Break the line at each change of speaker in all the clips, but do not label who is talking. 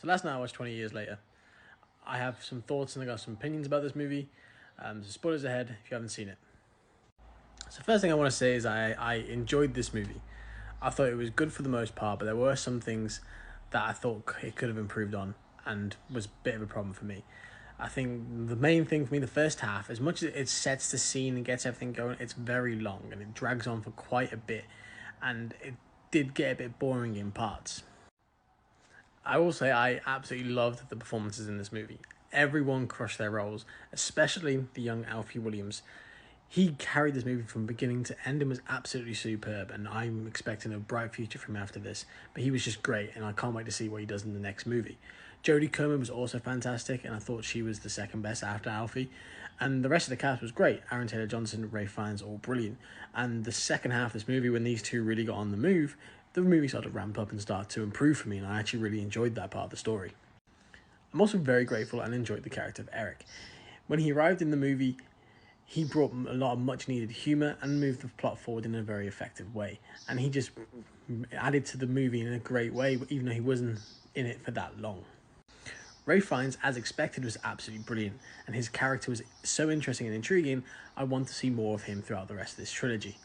So last night I watched 20 Years Later. I have some thoughts and I got some opinions about this movie. So spoilers ahead if you haven't seen it. So first thing I want to say is I enjoyed this movie. I thought it was good for the most part, but there were some things that I thought it could have improved on and was a bit of a problem for me. I think the main thing for me, the first half, as much as it sets the scene and gets everything going, it's very long and it drags on for quite a bit, and it did get a bit boring in parts. I will say I absolutely loved the performances in this movie. Everyone crushed their roles, especially the young Alfie Williams. He carried this movie from beginning to end and was absolutely superb, and I'm expecting a bright future from him after this. But he was just great, and I can't wait to see what he does in the next movie. Jodie Comer was also fantastic, and I thought she was the second best after Alfie. And the rest of the cast was great. Aaron Taylor-Johnson, Ray Fiennes, all brilliant. And the second half of this movie, when these two really got on the move, the movie started to ramp up and start to improve for me, and I actually really enjoyed that part of the story. I'm also very grateful and enjoyed the character of Eric. When he arrived in the movie, he brought a lot of much needed humour and moved the plot forward in a very effective way. And he just added to the movie in a great way, even though he wasn't in it for that long. Ray Fiennes, as expected, was absolutely brilliant, and his character was so interesting and intriguing. I want to see more of him throughout the rest of this trilogy.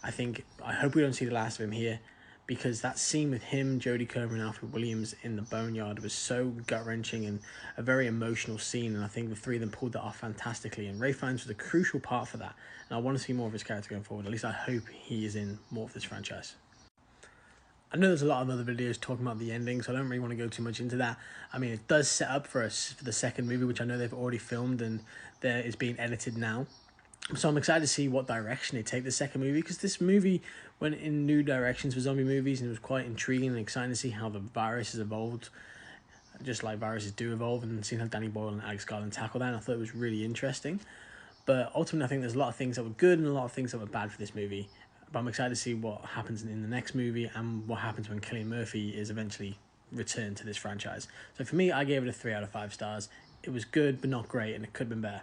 I hope we don't see the last of him here, because that scene with him, Jodie Comer and Alfred Williams in the boneyard was so gut-wrenching and a very emotional scene, and I think the three of them pulled that off fantastically, and Ray Fiennes was a crucial part for that, and I want to see more of his character going forward. At least I hope he is in more of this franchise. I know there's a lot of other videos talking about the ending, so I don't really want to go too much into that. I mean, it does set up for us for the second movie, which I know they've already filmed and there is being edited now. So I'm excited to see what direction they take the second movie, because this movie went in new directions for zombie movies, and it was quite intriguing and exciting to see how the virus has evolved, just like viruses do evolve, and seeing how Danny Boyle and Alex Garland tackle that, and I thought it was really interesting. But ultimately, I think there's a lot of things that were good and a lot of things that were bad for this movie. But I'm excited to see what happens in the next movie and what happens when Cillian Murphy is eventually returned to this franchise. So for me, I gave it a 3 out of 5 stars. It was good, but not great, and it could have been better.